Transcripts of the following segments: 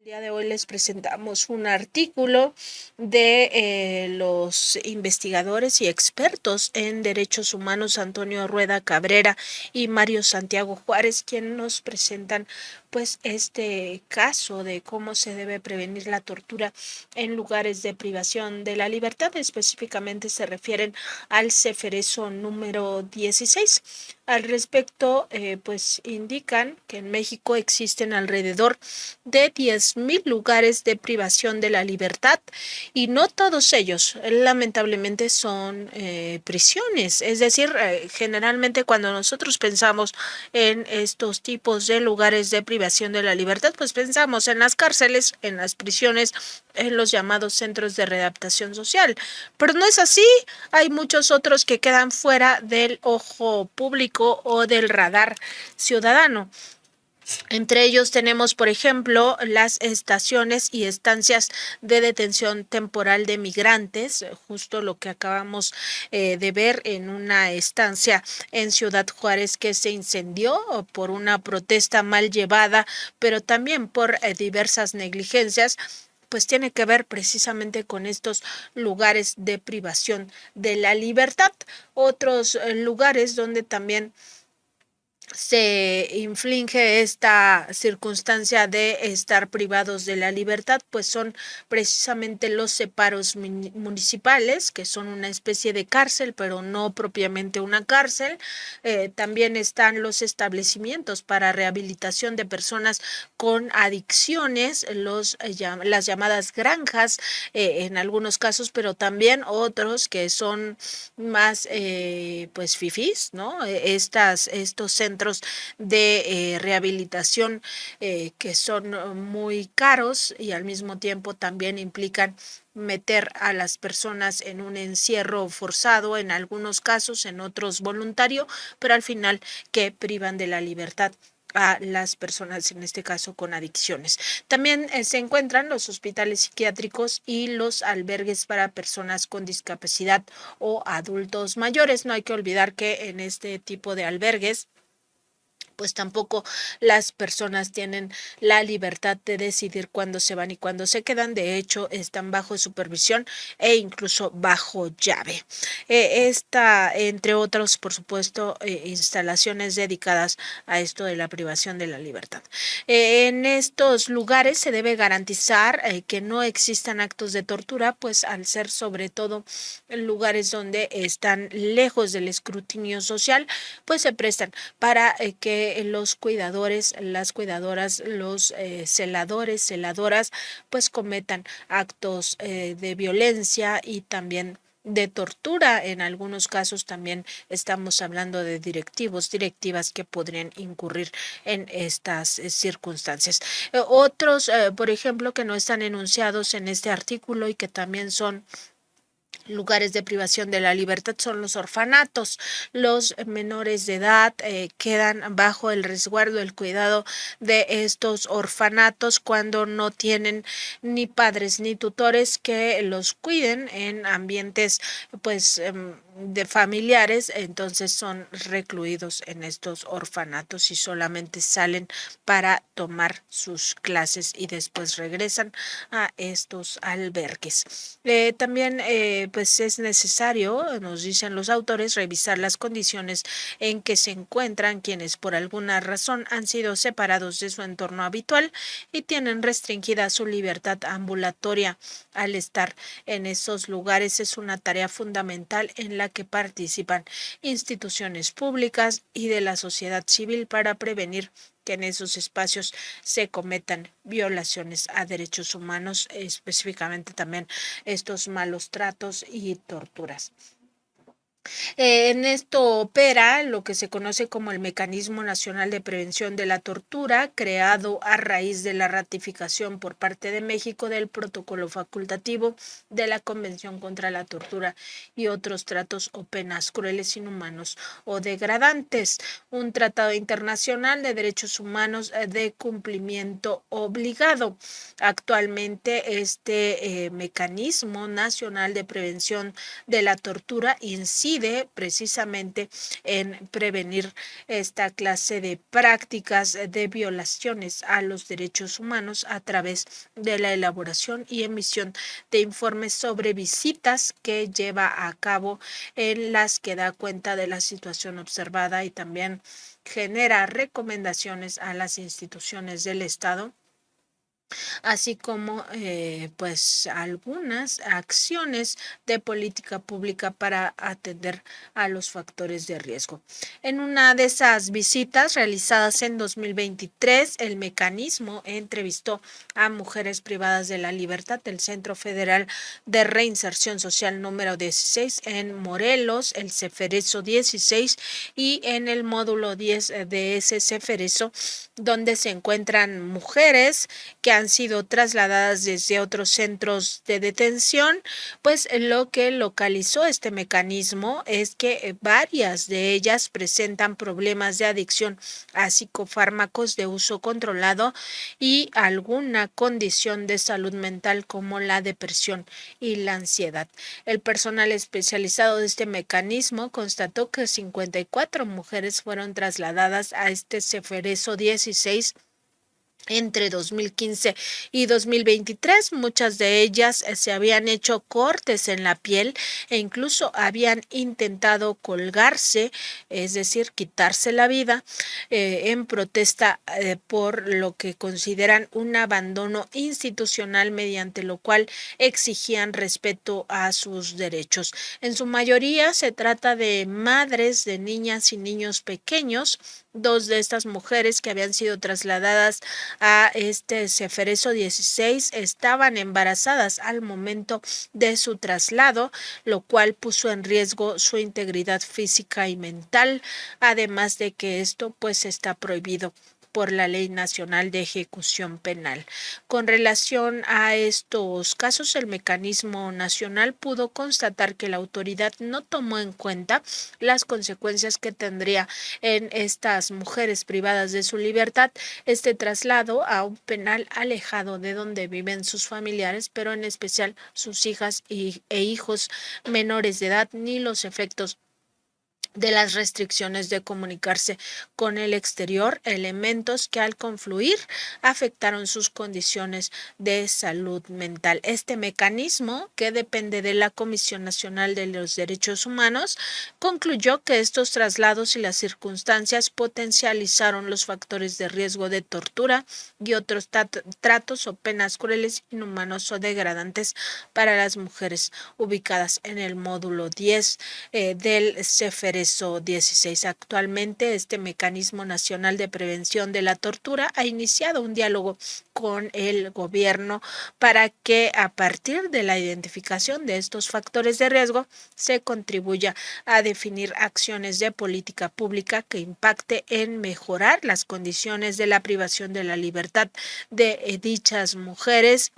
día de hoy les presentamos un artículo de los investigadores y expertos en derechos humanos Antonio Rueda Cabrera y Mario Santiago Juárez, quienes nos presentan pues este caso de cómo se debe prevenir la tortura en lugares de privación de la libertad. Específicamente se refieren al Ceferezo número 16. Al respecto, pues indican que en México existen alrededor de 10,000 lugares de privación de la libertad y no todos ellos lamentablemente son prisiones. Es decir, generalmente cuando nosotros pensamos en estos tipos de lugares de privación de la libertad, pues pensamos en las cárceles, en las prisiones, en los llamados centros de readaptación social. Pero no es así. Hay muchos otros que quedan fuera del ojo público o del radar ciudadano. Entre ellos tenemos, por ejemplo, las estaciones y estancias de detención temporal de migrantes, justo lo que acabamos de ver en una estancia en Ciudad Juárez que se incendió por una protesta mal llevada, pero también por diversas negligencias. Pues tiene que ver precisamente con estos lugares de privación de la libertad. Otros lugares donde también se inflige esta circunstancia de estar privados de la libertad, pues son precisamente los separos municipales, que son una especie de cárcel, pero no propiamente una cárcel. También están los establecimientos para rehabilitación de personas con adicciones, las llamadas granjas, en algunos casos, pero también otros que son más pues fifís, ¿no? Estos centros de rehabilitación que son muy caros y al mismo tiempo también implican meter a las personas en un encierro forzado, en algunos casos, en otros voluntario, pero al final que privan de la libertad a las personas, en este caso con adicciones. También se encuentran los hospitales psiquiátricos y los albergues para personas con discapacidad o adultos mayores. No hay que olvidar que en este tipo de albergues pues tampoco las personas tienen la libertad de decidir cuándo se van y cuándo se quedan. De hecho, están bajo supervisión e incluso bajo llave. Entre otros, por supuesto, instalaciones dedicadas a esto de la privación de la libertad. En estos lugares se debe garantizar que no existan actos de tortura, pues al ser sobre todo lugares donde están lejos del escrutinio social, pues se prestan para que los cuidadores, las cuidadoras, los celadores, celadoras, pues cometan actos de violencia y también de tortura. En algunos casos también estamos hablando de directivos, directivas que podrían incurrir en estas circunstancias. Otros, por ejemplo, que no están enunciados en este artículo y que también son lugares de privación de la libertad son los orfanatos. Los menores de edad quedan bajo el resguardo, el cuidado de estos orfanatos cuando no tienen ni padres ni tutores que los cuiden en ambientes pues de familiares. Entonces son recluidos en estos orfanatos y solamente salen para tomar sus clases y después regresan a estos albergues. También pues es necesario, nos dicen los autores, revisar las condiciones en que se encuentran quienes por alguna razón han sido separados de su entorno habitual y tienen restringida su libertad ambulatoria. Al estar en esos lugares es una tarea fundamental en la que participan instituciones públicas y de la sociedad civil para prevenir que en esos espacios se cometan violaciones a derechos humanos, específicamente también estos malos tratos y torturas. En esto opera lo que se conoce como el Mecanismo Nacional de Prevención de la Tortura, creado a raíz de la ratificación por parte de México del protocolo facultativo de la Convención contra la Tortura y otros tratos o penas crueles, inhumanos o degradantes, un tratado internacional de derechos humanos de cumplimiento obligado. Actualmente este Mecanismo Nacional de Prevención de la Tortura incide incide precisamente en prevenir esta clase de prácticas de violaciones a los derechos humanos a través de la elaboración y emisión de informes sobre visitas que lleva a cabo, en las que da cuenta de la situación observada y también genera recomendaciones a las instituciones del Estado, así como pues algunas acciones de política pública para atender a los factores de riesgo. En una de esas visitas realizadas en 2023, el mecanismo entrevistó a mujeres privadas de la libertad del Centro Federal de Reinserción Social número 16 en Morelos, el Ceferezo 16, y en el módulo 10 de ese Ceferezo, donde se encuentran mujeres que han sido trasladadas desde otros centros de detención. Pues lo que localizó este mecanismo es que varias de ellas presentan problemas de adicción a psicofármacos de uso controlado y alguna condición de salud mental como la depresión y la ansiedad. El personal especializado de este mecanismo constató que 54 mujeres fueron trasladadas a este Ceferezo 16 entre 2015 y 2023. Muchas de ellas se habían hecho cortes en la piel e incluso habían intentado colgarse, es decir, quitarse la vida, en protesta por lo que consideran un abandono institucional, mediante lo cual exigían respeto a sus derechos. En su mayoría se trata de madres de niñas y niños pequeños. Dos de estas mujeres que habían sido trasladadas a este Ceferezo 16 estaban embarazadas al momento de su traslado, lo cual puso en riesgo su integridad física y mental, además de que esto pues está prohibido por la Ley Nacional de Ejecución Penal. Con relación a estos casos, el mecanismo nacional pudo constatar que la autoridad no tomó en cuenta las consecuencias que tendría en estas mujeres privadas de su libertad este traslado a un penal alejado de donde viven sus familiares, pero en especial sus hijas e hijos menores de edad, ni los efectos de las restricciones de comunicarse con el exterior, elementos que al confluir afectaron sus condiciones de salud mental. Este mecanismo, que depende de la Comisión Nacional de los Derechos Humanos, concluyó que estos traslados y las circunstancias potencializaron los factores de riesgo de tortura y otros tratos o penas crueles, inhumanos o degradantes para las mujeres ubicadas en el módulo 10 del Ceferezo 16. Actualmente, este mecanismo nacional de prevención de la tortura ha iniciado un diálogo con el gobierno para que, a partir de la identificación de estos factores de riesgo, se contribuya a definir acciones de política pública que impacte en mejorar las condiciones de la privación de la libertad de dichas mujeres,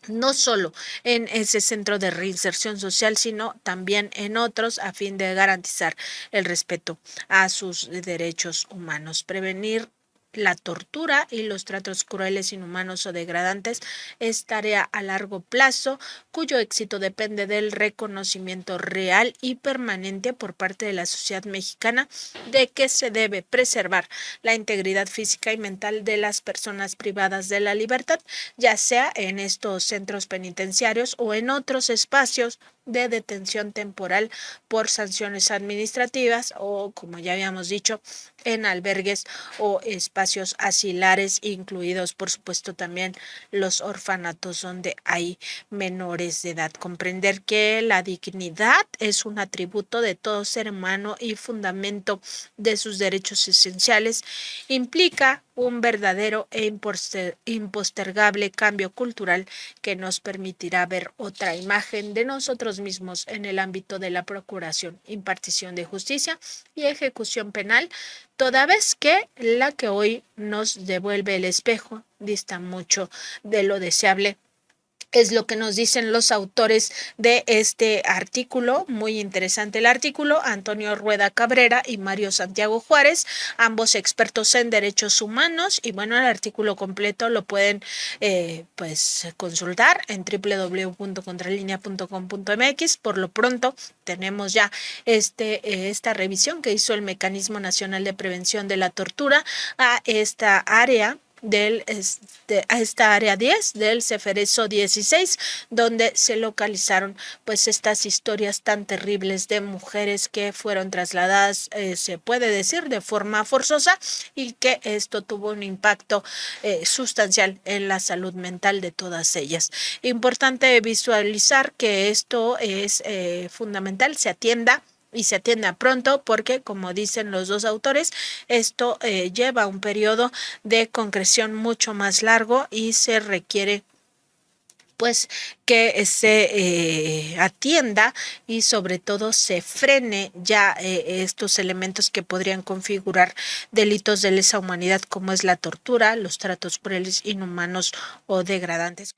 no solo en ese centro de reinserción social, sino también en otros, a fin de garantizar el respeto a sus derechos humanos. Prevenir la tortura y los tratos crueles, inhumanos o degradantes es tarea a largo plazo, cuyo éxito depende del reconocimiento real y permanente por parte de la sociedad mexicana de que se debe preservar la integridad física y mental de las personas privadas de la libertad, ya sea en estos centros penitenciarios o en otros espacios de detención temporal por sanciones administrativas, o, como ya habíamos dicho, en albergues o espacios asilares, incluidos por supuesto también los orfanatos donde hay menores de edad. Comprender que la dignidad es un atributo de todo ser humano y fundamento de sus derechos esenciales implica un verdadero e impostergable cambio cultural que nos permitirá ver otra imagen de nosotros mismos en el ámbito de la procuración, impartición de justicia y ejecución penal, toda vez que la que hoy nos devuelve el espejo dista mucho de lo deseable Es lo que nos dicen los autores de este artículo, muy interesante el artículo, Antonio Rueda Cabrera y Mario Santiago Juárez, ambos expertos en derechos humanos, y bueno, el artículo completo lo pueden pues consultar en www.contralinea.com.mx. Por lo pronto tenemos ya esta revisión que hizo el Mecanismo Nacional de Prevención de la Tortura a esta área a esta área 10 del Ceferezo 16, donde se localizaron pues estas historias tan terribles de mujeres que fueron trasladadas, se puede decir, de forma forzosa, y que esto tuvo un impacto sustancial en la salud mental de todas ellas. Importante visualizar que esto es fundamental, se atienda y se atienda pronto porque, como dicen los dos autores, esto lleva un periodo de concreción mucho más largo y se requiere pues que se atienda y sobre todo se frene ya estos elementos que podrían configurar delitos de lesa humanidad como es la tortura, los tratos crueles, inhumanos o degradantes.